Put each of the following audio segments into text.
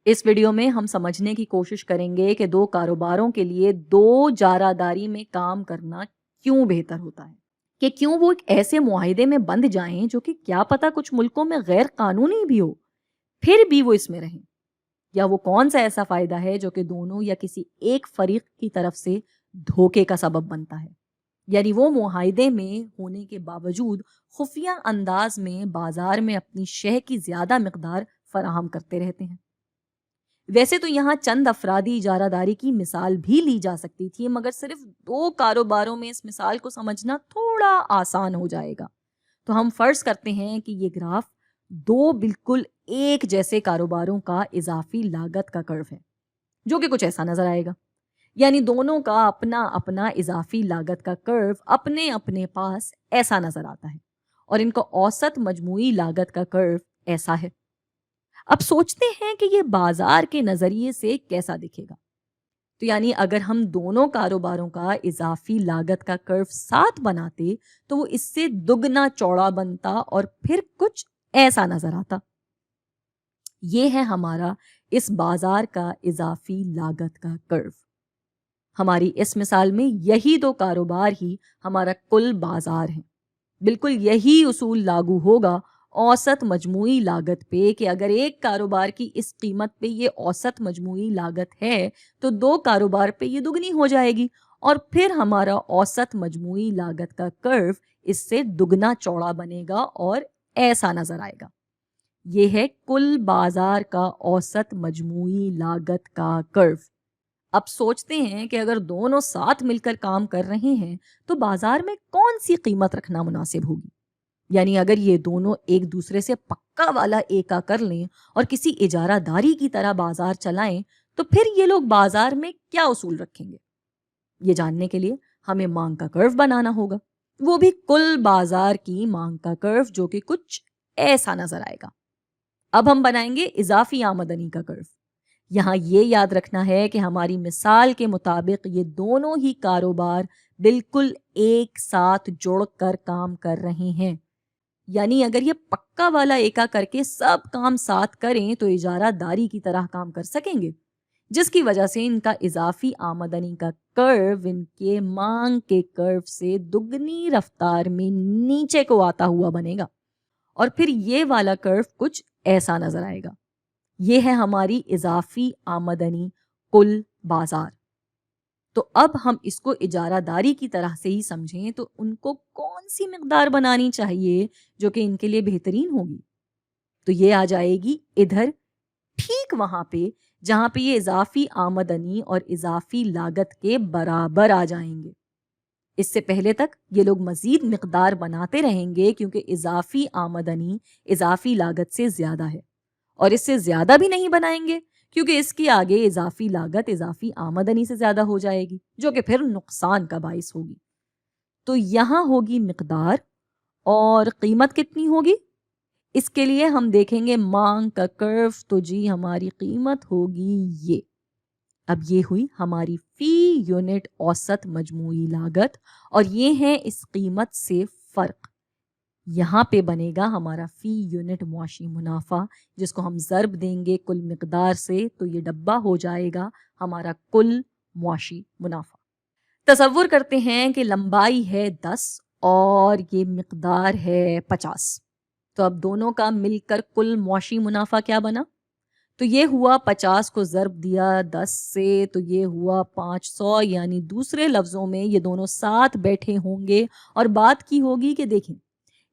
اس video میں ہم سمجھنے کی کوشش کریں گے کہ دو کاروباروں کے لیے دو جاراداری میں کام کرنا کیوں بہتر ہوتا ہے، کہ کیوں وہ ایک ایسے معاہدے میں بند جائیں جو کہ کیا پتہ کچھ ملکوں میں غیر قانونی بھی ہو، پھر بھی وہ اس میں رہیں، یا وہ کون سا ایسا فائدہ ہے جو کہ دونوں یا کسی ایک فریق کی طرف سے دھوکے کا سبب بنتا ہے، یعنی وہ معاہدے میں ہونے کے باوجود خفیہ انداز میں بازار میں اپنی شے کی زیادہ مقدار فراہم کرتے رہتے ہیں۔ ویسے تو یہاں چند افرادی اجارہ داری کی مثال بھی لی جا سکتی تھی، مگر صرف دو کاروباروں میں اس مثال کو سمجھنا تھوڑا آسان ہو جائے گا۔ تو ہم فرض کرتے ہیں کہ یہ گراف دو بالکل ایک جیسے کاروباروں کا اضافی لاگت کا کرو ہے، جو کہ کچھ ایسا نظر آئے گا۔ یعنی دونوں کا اپنا اپنا اضافی لاگت کا کرو اپنے اپنے پاس ایسا نظر آتا ہے، اور ان کا اوسط مجموعی لاگت کا کرو ایسا ہے۔ اب سوچتے ہیں کہ یہ بازار کے نظریے سے کیسا دکھے گا۔ تو یعنی اگر ہم دونوں کاروباروں کا اضافی لاگت کا کرو ساتھ بناتے تو وہ اس سے دگنا چوڑا بنتا اور پھر کچھ ایسا نظر آتا۔ یہ ہے ہمارا اس بازار کا اضافی لاگت کا کرو۔ ہماری اس مثال میں یہی دو کاروبار ہی ہمارا کل بازار ہے۔ بالکل یہی اصول لاگو ہوگا اوسط مجموعی لاگت پہ، کہ اگر ایک کاروبار کی اس قیمت پہ یہ اوسط مجموعی لاگت ہے تو دو کاروبار پہ یہ دگنی ہو جائے گی، اور پھر ہمارا اوسط مجموعی لاگت کا کرو اس سے دگنا چوڑا بنے گا اور ایسا نظر آئے گا۔ یہ ہے کل بازار کا اوسط مجموعی لاگت کا کرو۔ اب سوچتے ہیں کہ اگر دونوں ساتھ مل کر کام کر رہے ہیں تو بازار میں کون سی قیمت رکھنا مناسب ہوگی؟ یعنی اگر یہ دونوں ایک دوسرے سے پکا والا ایکا کر لیں اور کسی اجارہ داری کی طرح بازار چلائیں تو پھر یہ لوگ بازار میں کیا اصول رکھیں گے؟ یہ جاننے کے لیے ہمیں مانگ کا کرو بنانا ہوگا، وہ بھی کل بازار کی مانگ کا کرو، جو کہ کچھ ایسا نظر آئے گا۔ اب ہم بنائیں گے اضافی آمدنی کا کرو۔ یہاں یہ یاد رکھنا ہے کہ ہماری مثال کے مطابق یہ دونوں ہی کاروبار بالکل ایک ساتھ جڑ کر کام کر رہے ہیں۔ یعنی اگر یہ پکا والا ایکا کر کے سب کام ساتھ کریں تو اجارہ داری کی طرح کام کر سکیں گے، جس کی وجہ سے ان کا اضافی آمدنی کا کرو ان کے مانگ کے کرو سے دگنی رفتار میں نیچے کو آتا ہوا بنے گا، اور پھر یہ والا کرو کچھ ایسا نظر آئے گا۔ یہ ہے ہماری اضافی آمدنی کل بازار۔ تو اب ہم اس کو اجارہ داری کی طرح سے ہی سمجھیں تو ان کو کون سی مقدار بنانی چاہیے جو کہ ان کے لیے بہترین ہوگی؟ تو یہ آ جائے گی ادھر، ٹھیک وہاں پہ جہاں پہ یہ اضافی آمدنی اور اضافی لاگت کے برابر آ جائیں گے۔ اس سے پہلے تک یہ لوگ مزید مقدار بناتے رہیں گے کیونکہ اضافی آمدنی اضافی لاگت سے زیادہ ہے، اور اس سے زیادہ بھی نہیں بنائیں گے کیونکہ اس کی آگے اضافی لاگت اضافی آمدنی سے زیادہ ہو جائے گی، جو کہ پھر نقصان کا باعث ہوگی۔ تو یہاں ہوگی مقدار، اور قیمت کتنی ہوگی؟ اس کے لیے ہم دیکھیں گے مانگ کا کرو، تو جی ہماری قیمت ہوگی یہ۔ اب یہ ہوئی ہماری فی یونٹ اوسط مجموعی لاگت، اور یہ ہے اس قیمت سے فرق۔ یہاں پہ بنے گا ہمارا فی یونٹ معاشی منافع، جس کو ہم ضرب دیں گے کل مقدار سے، تو یہ ڈبہ ہو جائے گا ہمارا کل معاشی منافع۔ تصور کرتے ہیں کہ لمبائی ہے 10 اور یہ مقدار ہے 50، تو اب دونوں کا مل کر کل معاشی منافع کیا بنا؟ تو یہ ہوا 50 کو ضرب دیا 10 سے، تو یہ ہوا 500۔ یعنی دوسرے لفظوں میں یہ دونوں ساتھ بیٹھے ہوں گے اور بات کی ہوگی کہ دیکھیں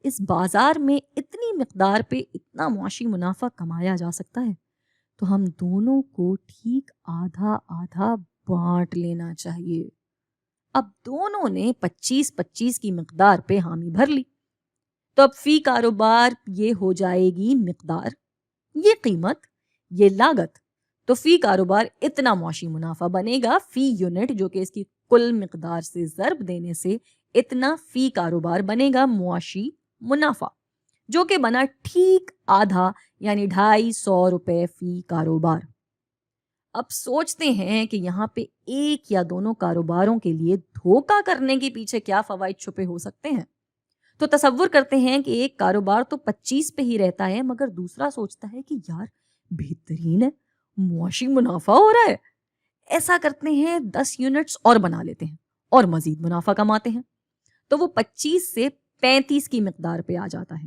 اس بازار میں اتنی مقدار پہ اتنا معاشی منافع کمایا جا سکتا ہے، تو ہم دونوں کو ٹھیک آدھا آدھا بانٹ لینا چاہیے۔ اب دونوں نے 25-25 کی مقدار پہ حامی بھر لی، تو اب فی کاروبار یہ ہو جائے گی مقدار، یہ قیمت، یہ لاگت، تو فی کاروبار اتنا معاشی منافع بنے گا فی یونٹ، جو کہ اس کی کل مقدار سے ضرب دینے سے اتنا فی کاروبار بنے گا معاشی منافع، جو کہ بنا ٹھیک آدھا، یعنی 250 روپے فی کاروبار۔ اب سوچتے ہیں کہ یہاں پہ ایک یا دونوں کاروباروں کے لیے دھوکہ کرنے کے پیچھے کیا فوائد چھپے ہو سکتے ہیں۔ تو تصور کرتے ہیں کہ ایک کاروبار تو 25 پہ ہی رہتا ہے، مگر دوسرا سوچتا ہے کہ یار بہترین ہے، معاشی منافع ہو رہا ہے، ایسا کرتے ہیں 10 یونٹس اور بنا لیتے ہیں اور مزید منافع کماتے ہیں. تو وہ 25 سے 35 کی مقدار پہ آ جاتا ہے.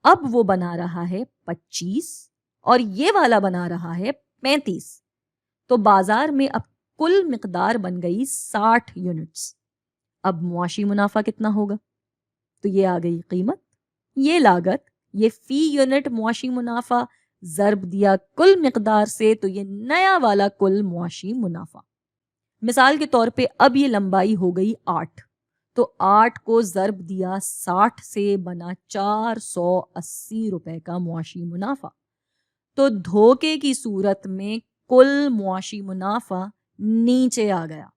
اب وہ بنا رہا ہے 25 اور یہ والا بنا رہا ہے 35. تو بازار میں اب کل مقدار بن گئی 60 یونٹس. اب معاشی منافع کتنا ہوگا؟ تو یہ آ گئی قیمت، یہ لاگت، یہ فی یونٹ معاشی منافع ضرب دیا کل مقدار سے، تو یہ نیا والا کل معاشی منافع. مثال کے طور پہ اب یہ لمبائی ہو گئی 8، تو 8 کو ضرب دیا 60 سے، بنا 480 روپے کا معاشی منافع. تو دھوکے کی صورت میں کل معاشی منافع نیچے آ گیا.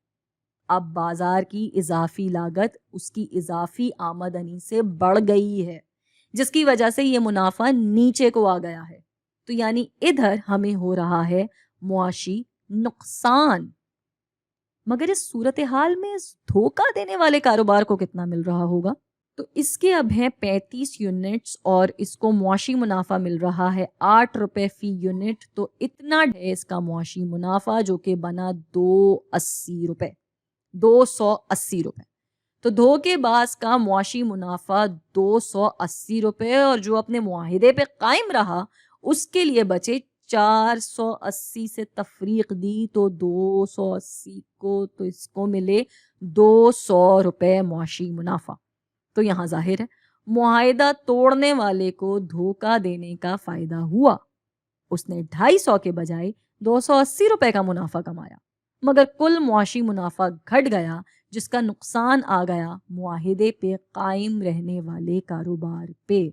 اب بازار کی اضافی لاگت اس کی اضافی آمدنی سے بڑھ گئی ہے، جس کی وجہ سے یہ منافع نیچے کو آ گیا ہے. تو یعنی ادھر ہمیں ہو رہا ہے معاشی نقصان. مگر اس صورتحال میں اس دھوکہ دینے والے کاروبار کو کتنا مل رہا ہوگا؟ تو اس کے اب ہیں 35 یونٹس اور اس کو معاشی منافع مل رہا ہے 8 روپے فی یونٹ. تو اتنا ہے اس کا معاشی منافع، جو کہ بنا 280 روپے. 280 روپے. تو دھوکے باز کا معاشی منافع 280 روپے، اور جو اپنے معاہدے پہ قائم رہا اس کے لیے بچے 480 سے تفریق دی تو 280 کو، تو اس کو ملے 200 روپے معاشی منافع. تو یہاں ظاہر ہے معاہدہ توڑنے والے کو دھوکہ دینے کا فائدہ ہوا. اس نے 250 کے بجائے 280 روپے کا منافع کمایا، مگر کل معاشی منافع گھٹ گیا، جس کا نقصان آ گیا معاہدے پہ قائم رہنے والے کاروبار پہ.